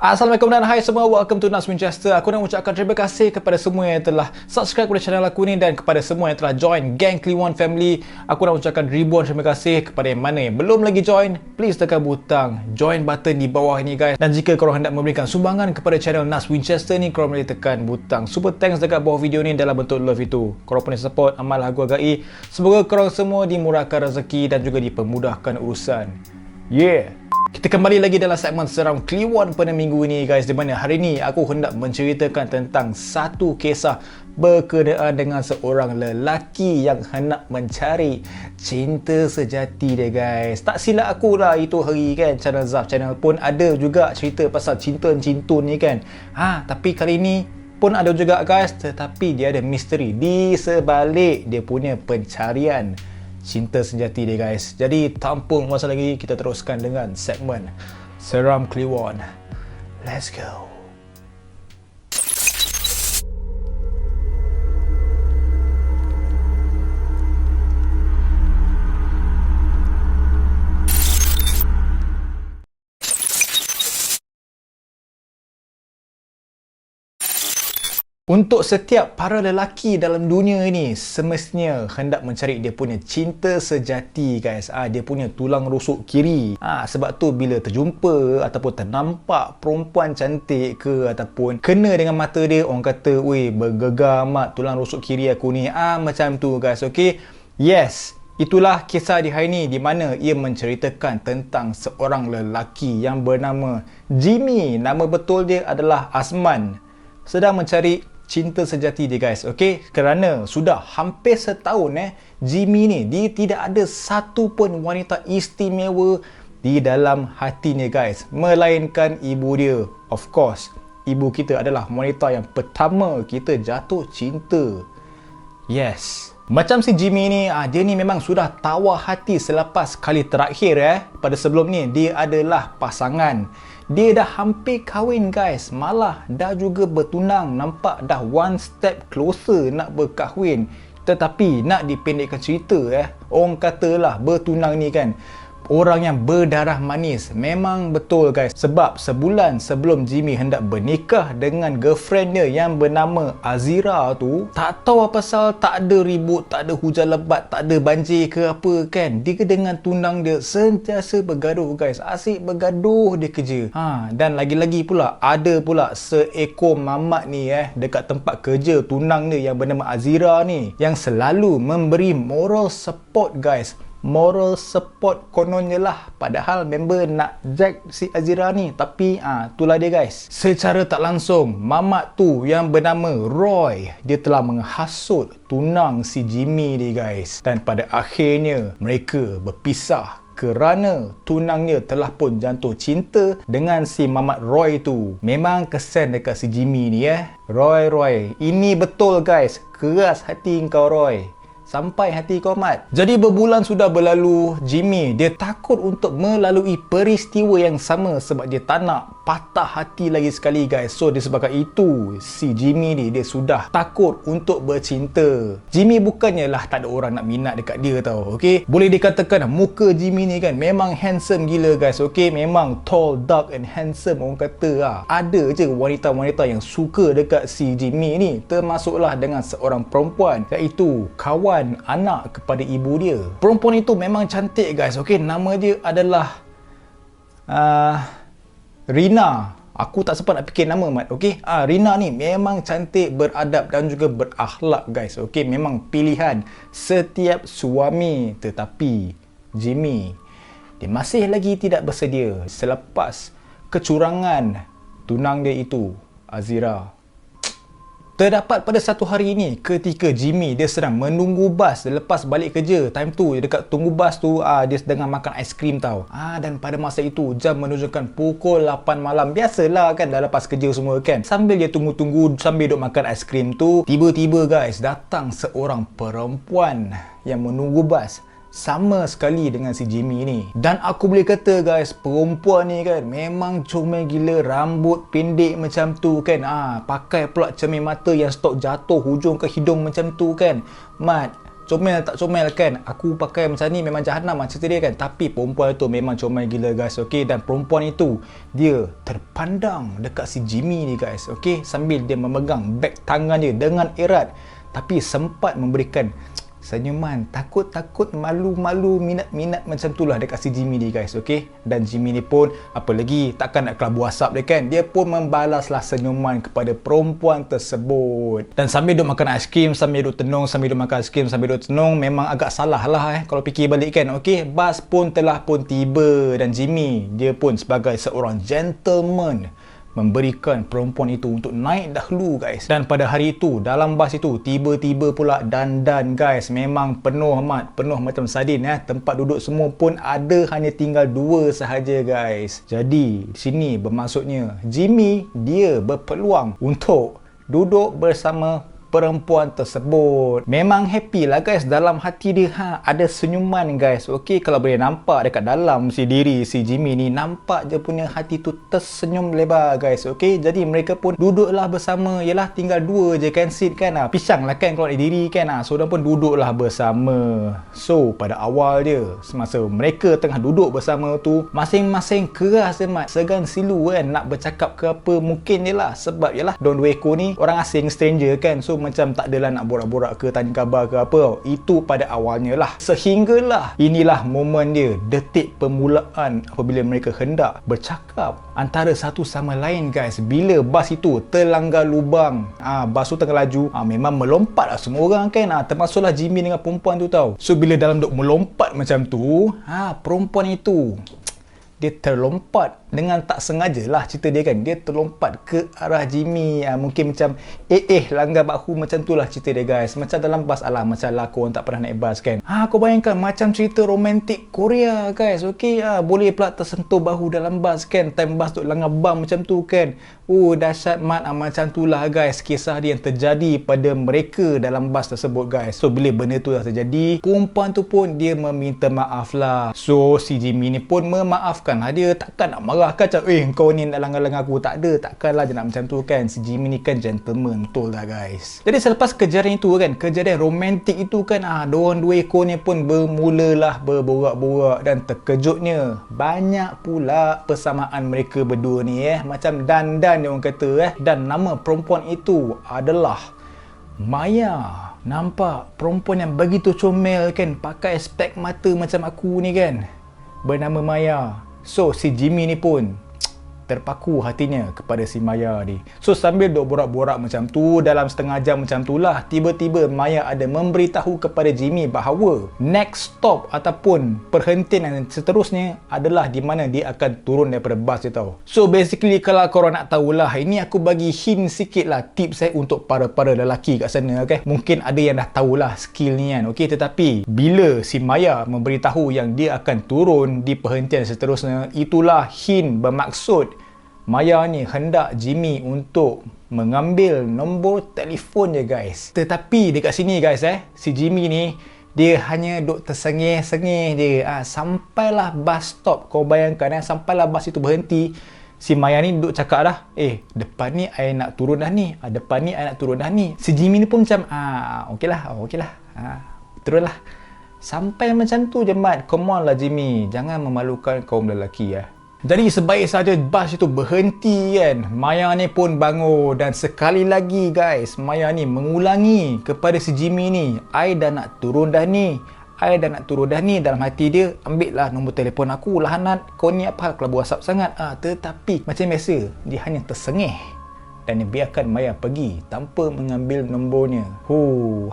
Assalamualaikum dan hai semua, welcome to Nas Winchester. Aku nak ucapkan terima kasih kepada semua yang telah subscribe kepada channel aku ni dan kepada semua yang telah join Gang Kliwon Family. Aku nak ucapkan ribuan terima kasih kepada yang mana yang belum lagi join. Please tekan butang join button di bawah ini guys. Dan jika korang hendak memberikan sumbangan kepada channel Nas Winchester ni, korang boleh tekan butang super thanks dekat bawah video ni dalam bentuk love itu. Korang boleh support amal aku agai. Semoga korang semua dimurahkan rezeki dan juga dipermudahkan urusan. Yeah. Kita kembali lagi dalam segmen Seram Kliwon pada minggu ini guys, di mana hari ini aku hendak menceritakan tentang satu kisah berkenaan dengan seorang lelaki yang hendak mencari cinta sejati dia guys. Tak silap aku lah itu hari kan, channel Zaf channel pun ada juga cerita pasal cinta-cintun ni kan. Tapi kali ini pun ada juga guys, tetapi dia ada misteri di sebalik dia punya pencarian cinta sejati dia guys. Jadi tanpa masa lagi, kita teruskan dengan segmen Seram Kliwon. Let's go. Untuk setiap para lelaki dalam dunia ini, semestinya hendak mencari dia punya cinta sejati guys. Dia punya tulang rusuk kiri. Sebab tu bila terjumpa ataupun ternampak perempuan cantik ke ataupun kena dengan mata dia, orang kata, "Weh, bergegar mat tulang rusuk kiri aku ni." Macam tu guys, okay? Yes. Itulah kisah di hari ini, di mana ia menceritakan tentang seorang lelaki yang bernama Jimmy. Nama betul dia adalah Azman. Sedang mencari cinta sejati dia guys, okay? Kerana sudah hampir setahun Jimmy ni, dia tidak ada satu pun wanita istimewa di dalam hatinya guys, melainkan ibu dia. Of course, ibu kita adalah wanita yang pertama kita jatuh cinta. Yes. Macam si Jimmy ni, dia ni memang sudah tawar hati selepas kali terakhir pada sebelum ni dia adalah pasangan. Dia dah hampir kahwin guys, malah dah juga bertunang, nampak dah one step closer nak berkahwin. Tetapi nak dipendekkan cerita orang katalah bertunang ni kan, orang yang berdarah manis. Memang betul guys, sebab sebulan sebelum Jimmy hendak bernikah dengan girlfriend dia yang bernama Azira tu, tak tahu apa pasal, tak ada ribut, tak ada hujan lebat, tak ada banjir ke apa kan, dia dengan tunang dia sentiasa bergaduh guys, asyik bergaduh dia kerja. Dan lagi-lagi pula ada pula seekor mamat ni dekat tempat kerja tunang dia yang bernama Azira ni, yang selalu memberi moral support guys. Moral support kononnya lah, padahal member nak jack si Azira ni. Tapi itulah dia guys, secara tak langsung mamat tu yang bernama Roy, dia telah menghasut tunang si Jimmy ni guys. Dan pada akhirnya mereka berpisah kerana tunangnya telah pun jatuh cinta dengan si mamat Roy tu. Memang kesian dekat si Jimmy ni Roy, ini betul guys, keras hati kau Roy, sampai hati kau mat. Jadi berbulan sudah berlalu, Jimmy dia takut untuk melalui peristiwa yang sama sebab dia tak nak patah hati lagi sekali guys. So disebabkan itu, si Jimmy ni dia sudah takut untuk bercinta. Jimmy bukannya lah tak ada orang nak minat dekat dia tau, okay? Boleh dikatakan muka Jimmy ni kan memang handsome gila guys, okay? Memang tall, dark and handsome orang kata Ada je wanita-wanita yang suka dekat si Jimmy ni, termasuklah dengan seorang perempuan, iaitu kawan anak kepada ibu dia. Perempuan itu memang cantik guys, okay? Nama dia adalah Rina. Aku tak sempat nak fikir nama mat, okay? Rina ni memang cantik, beradab dan juga berakhlak guys, okay? Memang pilihan setiap suami. Tetapi Jimmy, dia masih lagi tidak bersedia selepas kecurangan tunang dia itu, Azira. Terdapat pada satu hari ini ketika Jimmy dia sedang menunggu bas lepas balik kerja. Time tu dekat tunggu bas tu dia sedang makan aiskrim tau. Dan pada masa itu jam menunjukkan pukul 8 malam. Biasalah kan dah lepas kerja semua kan. Sambil dia tunggu-tunggu sambil duk makan aiskrim tu, tiba-tiba guys datang seorang perempuan yang menunggu bas sama sekali dengan si Jimmy ni. Dan aku boleh kata guys, perempuan ni kan memang comel gila, rambut pendek macam tu kan, pakai pula cermin mata yang stok jatuh hujung ke hidung macam tu kan. Mat, comel tak comel kan, aku pakai macam ni memang jahanam macam dia kan. Tapi perempuan tu memang comel gila guys, okey. Dan perempuan itu dia terpandang dekat si Jimmy ni guys, okey, sambil dia memegang beg tangan dia dengan erat, tapi sempat memberikan senyuman takut-takut, malu-malu, minat-minat macam tu lah dekat si Jimmy ni guys, okey. Dan Jimmy ni pun apa lagi, takkan nak kelabu asap dia kan, dia pun membalaslah senyuman kepada perempuan tersebut. Dan sambil duk makan aiskrim, sambil duk tenung, sambil duk makan aiskrim, sambil duk tenung, memang agak salah lah kalau fikir balik kan, okey. Bas pun telah pun tiba dan Jimmy dia pun sebagai seorang gentleman memberikan perempuan itu untuk naik dahulu guys. Dan pada hari itu dalam bas itu tiba-tiba pula dandan guys, memang penuh amat, penuh macam sardin tempat duduk semua pun ada hanya tinggal 2 sahaja guys. Jadi di sini bermaksudnya Jimmy dia berpeluang untuk duduk bersama perempuan tersebut. Memang happy lah guys, dalam hati dia ada senyuman guys, okey. Kalau boleh nampak dekat dalam si diri si Jimmy ni, nampak je punya hati tu tersenyum lebar guys, okey. Jadi mereka pun duduklah bersama, yalah tinggal 2 je kan seat kan, pisang lah kan keluar dari diri kan, so dia pun duduklah bersama. So pada awal dia, semasa mereka tengah duduk bersama tu, masing-masing keras je mat, segan silu kan nak bercakap ke apa, mungkin je lah sebab yalah Don Weko ni orang asing, stranger kan, so macam tak adalah nak borak-borak ke tanya khabar ke apa. Itu pada awalnya lah, sehinggalah inilah momen dia, detik permulaan apabila mereka hendak bercakap antara satu sama lain guys. Bila bas itu terlanggar lubang, bas tu tengah laju, memang melompat lah semua orang kan, termasuklah Jimmy dengan perempuan tu tau. So bila dalam duk melompat macam tu, perempuan itu dia terlompat dengan tak sengaja lah cerita dia kan, dia terlompat ke arah Jimmy, mungkin macam langgar bahu macam tu lah cerita dia guys. Macam dalam bas, alah macam lah korang tak pernah naik bas kan, kau bayangkan macam cerita romantik Korea guys, okey. Boleh pula tersentuh bahu dalam bas kan, time bas tu langgar bam macam tu kan. Dahsyat mat, macam tu lah guys kisah dia yang terjadi pada mereka dalam bas tersebut guys. So bila benda tu dah terjadi, perempuan tu pun dia meminta maaf lah. So si Jimmy ni pun memaafkan lah dia, takkan nak marah kan macam kau ni nak langgar-langgar aku, tak ada, takkanlah je nak macam tu kan. Si Jimmy ni kan gentleman betul lah guys. Jadi selepas kejadian itu kan, kejadian romantik itu kan, diorang 2 ekor ni pun bermulalah berborak-borak, dan terkejutnya banyak pula persamaan mereka berdua ni macam dandan dia orang kata dan nama perempuan itu adalah Maya. Nampak perempuan yang begitu comel kan, pakai spek mata macam aku ni kan, bernama Maya. So si Jimmy ni pun terpaku hatinya kepada si Maya ni. So sambil duk borak-borak macam tu, dalam setengah jam macam tu lah, tiba-tiba Maya ada memberitahu kepada Jimmy bahawa next stop ataupun perhentian yang seterusnya adalah di mana dia akan turun daripada bas dia tau. So basically kalau korang nak tahulah, ini aku bagi hint sikit lah, tips untuk para lelaki kat sana, okay? Mungkin ada yang dah tahulah skill ni kan, okay? Tetapi bila si Maya memberitahu yang dia akan turun di perhentian seterusnya, itulah hint bermaksud Maya ni hendak Jimmy untuk mengambil nombor telefon dia guys. Tetapi dekat sini guys si Jimmy ni dia hanya duk tersengih-sengih dia. Sampailah bus stop, kau bayangkan sampailah bas itu berhenti, si Maya ni duk cakap dah, depan ni I nak turun dah ni, depan ni I nak turun dah ni. Si Jimmy ni pun macam okeylah, turunlah. Sampai macam tu je mat. Come on lah Jimmy, jangan memalukan kaum lelaki Jadi sebaik saja bas itu berhenti kan, Maya ni pun bangun dan sekali lagi guys, Maya ni mengulangi kepada si Jimmy ni, I dah nak turun dah ni, I dah nak turun dah ni. Dalam hati dia, ambil lah nombor telefon aku lah Hanat, kau ni apa kelabu asap sangat. Tetapi macam biasa, dia hanya tersengih dan dia biarkan Maya pergi tanpa mengambil nombornya.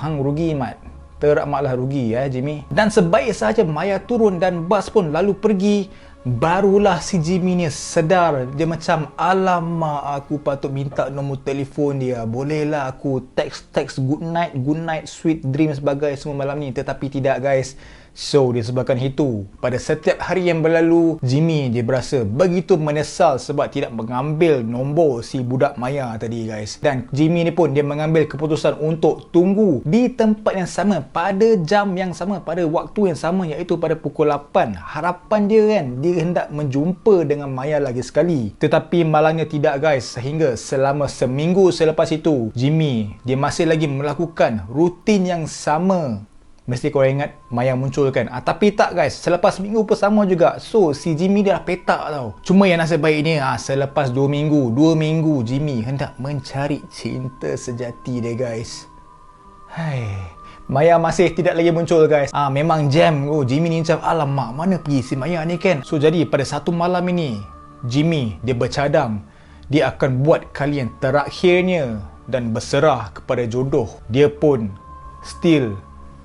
Hang rugi mat, teramaklah rugi Jimmy. Dan sebaik saja Maya turun dan bas pun lalu pergi, barulah si Jimmy ni sedar. Dia macam, alamak, aku patut minta nombor telefon dia, bolehlah aku text good night, sweet dreams sebagai semua malam ni. Tetapi tidak guys. So disebabkan itu, pada setiap hari yang berlalu, Jimmy dia berasa begitu menyesal sebab tidak mengambil nombor si budak Maya tadi guys. Dan Jimmy ni pun dia mengambil keputusan untuk tunggu di tempat yang sama, pada jam yang sama, pada waktu yang sama, iaitu pada pukul 8. Harapan dia kan, dia hendak menjumpa dengan Maya lagi sekali. Tetapi malangnya tidak guys, sehingga selama seminggu selepas itu, Jimmy dia masih lagi melakukan rutin yang sama Mesti korang ingat Maya muncul kan. Tapi tak guys, selepas minggu pun sama juga. So si Jimmy dia dah petak tau. Cuma yang nasib baiknya selepas 2 minggu Jimmy hendak mencari cinta sejati dia guys. Hai, Maya masih tidak lagi muncul guys. Memang jam. Jimmy ni macam alamak mana pergi si Maya ni kan. So jadi pada satu malam ini Jimmy dia bercadang dia akan buat kali yang terakhirnya dan berserah kepada jodoh. Dia pun still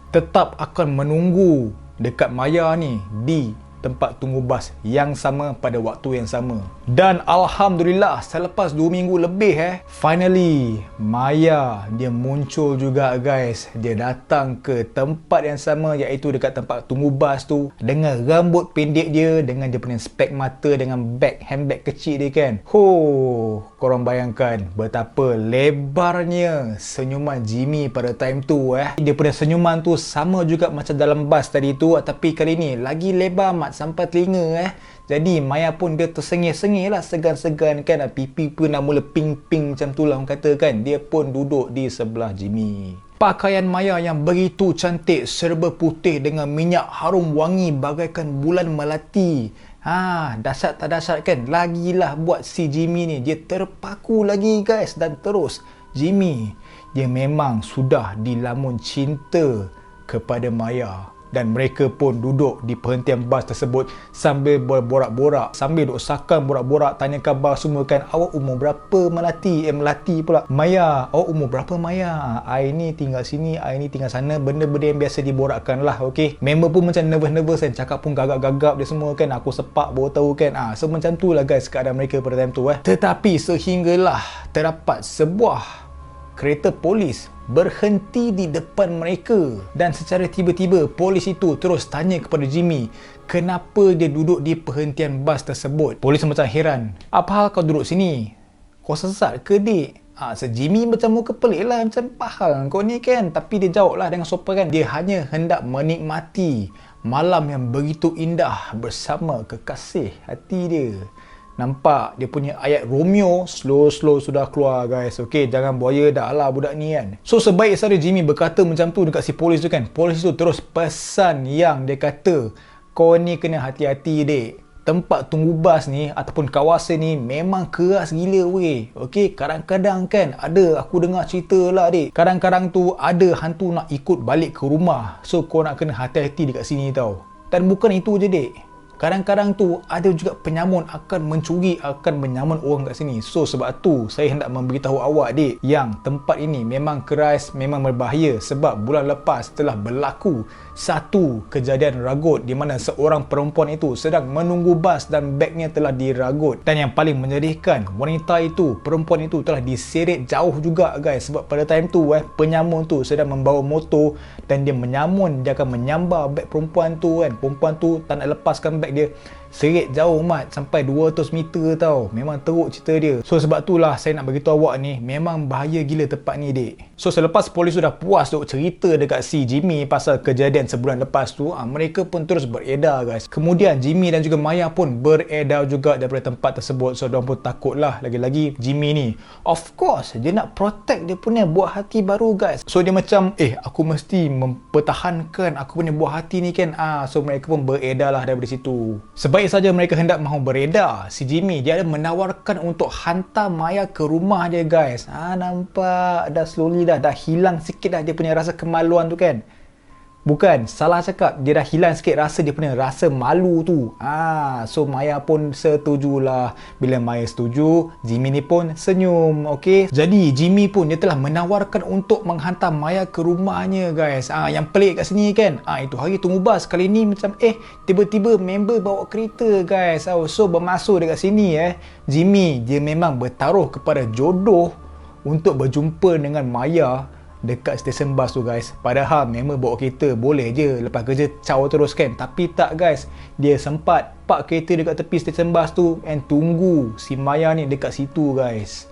tetap akan menunggu dekat Maya ni di tempat tunggu bas yang sama pada waktu yang sama. Dan Alhamdulillah selepas 2 minggu lebih finally Maya dia muncul juga guys. Dia datang ke tempat yang sama, iaitu dekat tempat tunggu bas tu, dengan rambut pendek dia, dengan dia punya spek mata, dengan handbag kecil dia kan. Korang bayangkan betapa lebarnya senyuman Jimmy pada time tu. Dia punya senyuman tu sama juga macam dalam bas tadi tu, tapi kali ni lagi lebar mat sampai telinga. Jadi Maya pun dia tersengih-sengih lah, segan-segan kan. Pipi pun dah mula ping-ping macam tu lah orang kata kan. Dia pun duduk di sebelah Jimmy. Pakaian Maya yang begitu cantik, serba putih dengan minyak harum wangi bagaikan bulan melati. Dahsyat tak dahsyat kan. Lagilah buat si Jimmy ni dia terpaku lagi guys. Dan terus Jimmy dia memang sudah dilamun cinta kepada Maya. Dan mereka pun duduk di perhentian bas tersebut sambil berborak-borak, sambil duk sakan borak-borak, tanya khabar semua kan. Awak umur berapa Melati? Melati pula. Maya, awak umur berapa Maya? I ni tinggal sini, I ni tinggal sana. Benda-benda yang biasa diborakkan lah, okey. Member pun macam nervous kan, cakap pun gagap-gagap dia semua kan. Aku sepak baru tahu kan. So macam tu lah guys keadaan mereka pada time tu. Tetapi sehinggalah terdapat sebuah kereta polis berhenti di depan mereka. Dan secara tiba-tiba polis itu terus tanya kepada Jimmy kenapa dia duduk di perhentian bas tersebut. Polis macam heran. Apa hal kau duduk sini? Kau sesat ke dik? Jimmy macam muka pelik lah, macam apa hal kau ni kan. Tapi dia jawab lah dengan sopan kan. Dia hanya hendak menikmati malam yang begitu indah bersama kekasih hati dia. Nampak dia punya ayat Romeo slow sudah keluar guys. Okey, jangan buaya dah lah budak ni kan. So sebaik saja Jimmy berkata macam tu dekat si polis tu kan. Polis tu terus pesan yang dia kata, kau ni kena hati-hati dek. Tempat tunggu bas ni ataupun kawasan ni memang keras gila weh. Okey, kadang-kadang kan ada, aku dengar cerita lah dek, kadang-kadang tu ada hantu nak ikut balik ke rumah. So kau nak kena hati-hati dekat sini tau. Dan bukan itu je dek, kadang-kadang tu ada juga penyamun akan mencuri, akan menyamun orang kat sini. So sebab tu saya hendak memberitahu awak dek, yang tempat ini memang keras, memang berbahaya. Sebab bulan lepas telah berlaku satu kejadian ragut di mana seorang perempuan itu sedang menunggu bas dan bagnya telah diragut. Dan yang paling menyedihkan, wanita itu, perempuan itu telah diseret jauh juga guys. Sebab pada time tu penyamun tu sedang membawa motor dan dia menyamun, dia akan menyambar beg perempuan tu kan. Perempuan tu tak nak lepaskan beg dia, seret jauh mat sampai 200 meter tau. Memang teruk cerita dia. So sebab itulah saya nak beritahu awak ni, memang bahaya gila tempat ni dek. So selepas polis sudah puas duk cerita dekat si Jimmy pasal kejadian sebulan lepas tu, mereka pun terus beredar guys. Kemudian Jimmy dan juga Maya pun beredar juga daripada tempat tersebut. So diorang pun takut lah. Lagi-lagi Jimmy ni, of course dia nak protect dia punya buah hati baru guys. So dia macam aku mesti mempertahankan aku punya buah hati ni kan. So mereka pun beredar lah daripada situ. Sebaik saja mereka hendak mahu beredar, si Jimmy dia ada menawarkan untuk hantar Maya ke rumah dia guys. Nampak dah slowly dah hilang sikit dah dia punya rasa kemaluan tu kan. Bukan, salah cakap, dia dah hilang sikit rasa dia punya rasa malu tu. So Maya pun setujulah. Bila Maya setuju, Jimmy ni pun senyum. Okey. Jadi Jimmy pun dia telah menawarkan untuk menghantar Maya ke rumahnya guys. Yang pelik kat sini kan, itu hari tunggu bas. Kali ni macam tiba-tiba member bawa kereta guys. So bermasuk dekat sini Jimmy dia memang bertaruh kepada jodoh untuk berjumpa dengan Maya dekat stesen bas tu guys. Padahal member bawa kereta boleh je lepas kerja caw terus kan. Tapi tak guys, dia sempat park kereta dekat tepi stesen bas tu and tunggu si Maya ni dekat situ guys.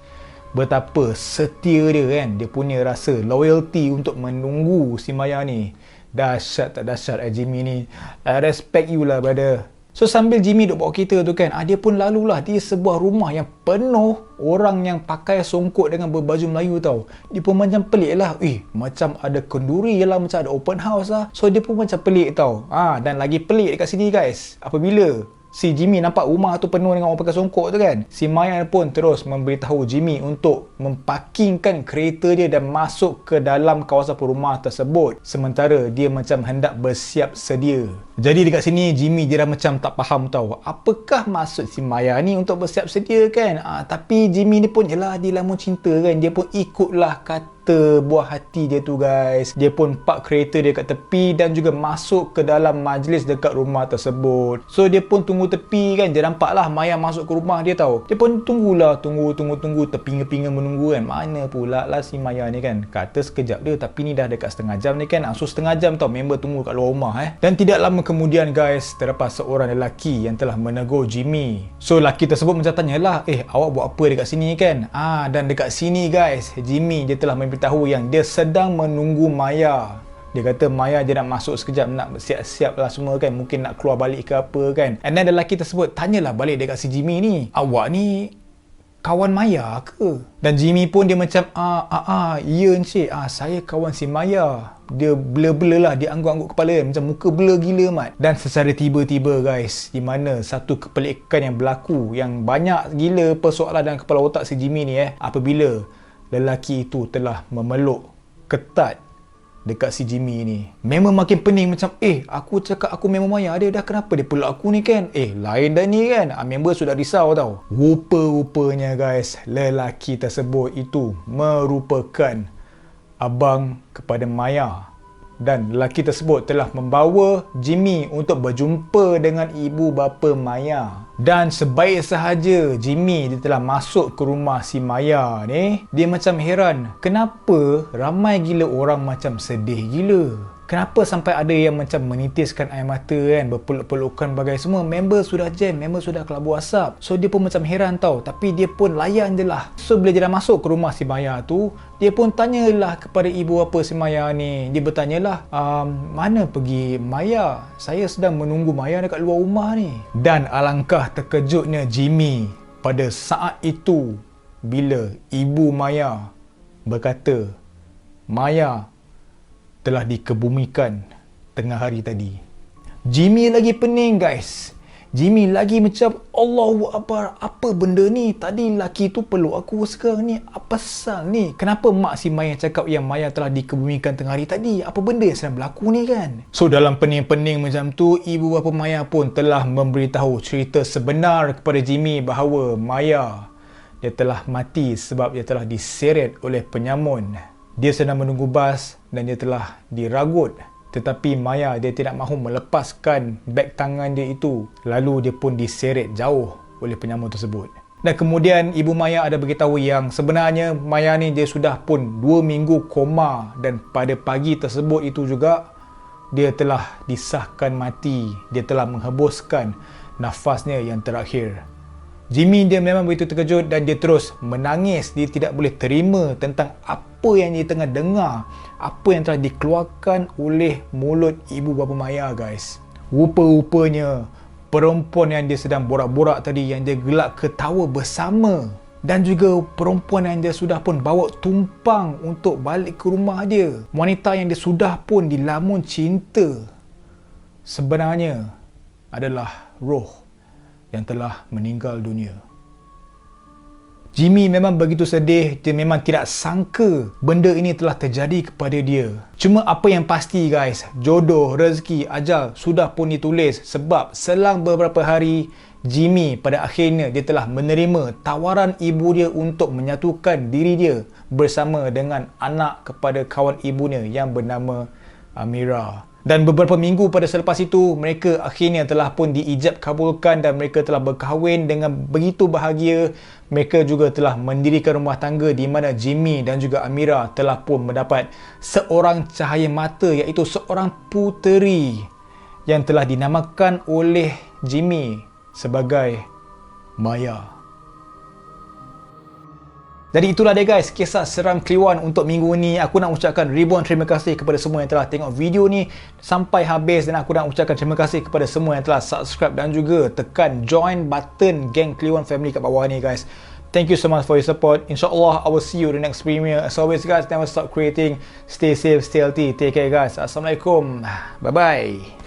Betapa setia dia kan, dia punya rasa loyalty untuk menunggu si Maya ni. Dahsyat tak dahsyat Jimmy ni. I respect you lah brother. So sambil Jimmy duk bawa kereta tu kan, dia pun lalulah di sebuah rumah yang penuh orang yang pakai songkok dengan berbaju Melayu tau. Dia pun macam pelik lah. Macam ada kenduri lah, macam ada open house lah. So dia pun macam pelik tau. Dan lagi pelik dekat sini guys, apabila si Jimmy nampak rumah tu penuh dengan orang pakai songkok tu kan, si Maya pun terus memberitahu Jimmy untuk memparkingkan kereta dia dan masuk ke dalam kawasan rumah tersebut. Sementara dia macam hendak bersiap sedia. Jadi dekat sini Jimmy dia dah macam tak faham tau, apakah maksud si Maya ni untuk bersiap sedia kan. Tapi Jimmy ni pun yelah, dia lamun cinta kan, dia pun ikutlah kata buah hati dia tu guys. Dia pun park kereta dia kat tepi dan juga masuk ke dalam majlis dekat rumah tersebut. So dia pun tunggu tepi kan, dia nampak lah Maya masuk ke rumah dia tau. Dia pun tunggulah, tunggu terpinga-pinga menunggu kan. Mana pula lah si Maya ni kan, kata sekejap dia tapi ni dah dekat setengah jam ni kan. So setengah jam tau member tunggu kat luar rumah Dan tidak lama kemudian guys, terdapat seorang lelaki yang telah menegur Jimmy. So lelaki tersebut macam tanyalah, awak buat apa dekat sini kan. Dan dekat sini guys, Jimmy dia telah memberitahu yang dia sedang menunggu Maya. Dia kata Maya je nak masuk sekejap, nak siap-siap lah semua kan, mungkin nak keluar balik ke apa kan. And then lelaki tersebut tanyalah balik dekat si Jimmy ni, awak ni kawan Maya ke? Dan Jimmy pun dia macam ya encik, saya kawan si Maya. Dia blur-blur lah, dia angguk-angguk kepala kan, macam muka blur gila mat. Dan secara tiba-tiba guys, di mana satu kepelikan yang berlaku, yang banyak gila persoalan dalam kepala otak si Jimmy ni apabila lelaki itu telah memeluk ketat dekat si Jimmy ni. Memang makin pening macam, aku cakap aku memang Maya dia, dah kenapa dia peluk aku ni kan? Lain dah ni kan. Member sudah risau tau. Rupa-rupanya guys, lelaki tersebut itu merupakan abang kepada Maya. Dan lelaki tersebut telah membawa Jimmy untuk berjumpa dengan ibu bapa Maya. Dan sebaik sahaja Jimmy dia telah masuk ke rumah si Maya ni, dia macam heran, kenapa ramai gila orang macam sedih gila? Kenapa sampai ada yang macam menitiskan air mata kan, berpeluk-pelukan bagai semua. Member sudah jam, member sudah kelabu asap. So dia pun macam heran tau, tapi dia pun layan je lah. So bila dia dah masuk ke rumah si Maya tu, dia pun tanyalah kepada ibu bapa si Maya ni. Dia bertanyalah, mana pergi Maya? Saya sedang menunggu Maya dekat luar rumah ni. Dan alangkah terkejutnya Jimmy pada saat itu bila ibu Maya berkata Maya telah dikebumikan tengah hari tadi. Jimmy lagi pening guys. Jimmy lagi macam, Allahu Akbar, apa benda ni? Tadi lelaki tu peluk aku, sekarang ni apa pasal ni? Kenapa mak si Maya cakap yang Maya telah dikebumikan tengah hari tadi? Apa benda yang sedang berlaku ni kan? So dalam pening-pening macam tu, ibu bapa Maya pun telah memberitahu cerita sebenar kepada Jimmy bahawa Maya dia telah mati sebab dia telah diseret oleh penyamun. Dia sedang menunggu bas dan dia telah diragut. Tetapi Maya dia tidak mahu melepaskan beg tangan dia itu. Lalu dia pun diseret jauh oleh penyamun tersebut. Dan kemudian ibu Maya ada beritahu yang sebenarnya Maya ni dia sudah pun 2 minggu koma. Dan pada pagi tersebut itu juga dia telah disahkan mati. Dia telah menghembuskan nafasnya yang terakhir. Jimmy dia memang begitu terkejut dan dia terus menangis. Dia tidak boleh terima tentang apa yang dia tengah dengar, apa yang telah dikeluarkan oleh mulut ibu bapa Maya guys. Rupa-rupanya perempuan yang dia sedang borak-borak tadi, yang dia gelak ketawa bersama, dan juga perempuan yang dia sudah pun bawa tumpang untuk balik ke rumah dia, wanita yang dia sudah pun dilamun cinta, sebenarnya adalah roh yang telah meninggal dunia. Jimmy memang begitu sedih. Dia memang tidak sangka benda ini telah terjadi kepada dia. Cuma apa yang pasti guys, jodoh, rezeki, ajal sudah pun ditulis. Sebab selang beberapa hari, Jimmy pada akhirnya dia telah menerima tawaran ibu dia untuk menyatukan diri dia bersama dengan anak kepada kawan ibunya yang bernama Amira. Dan beberapa minggu pada selepas itu, mereka akhirnya telah pun diijab kabulkan dan mereka telah berkahwin dengan begitu bahagia. Mereka juga telah mendirikan rumah tangga di mana Jimmy dan juga Amira telah pun mendapat seorang cahaya mata, iaitu seorang puteri yang telah dinamakan oleh Jimmy sebagai Maya. Jadi itulah dia guys, kisah seram Kliwon untuk minggu ni. Aku nak ucapkan ribuan terima kasih kepada semua yang telah tengok video ni sampai habis, dan aku nak ucapkan terima kasih kepada semua yang telah subscribe dan juga tekan join button geng Kliwon family kat bawah ni guys. Thank you so much for your support. InsyaAllah I will see you in the next premiere. As always guys, never stop creating. Stay safe, stay healthy. Take care guys. Assalamualaikum. Bye bye.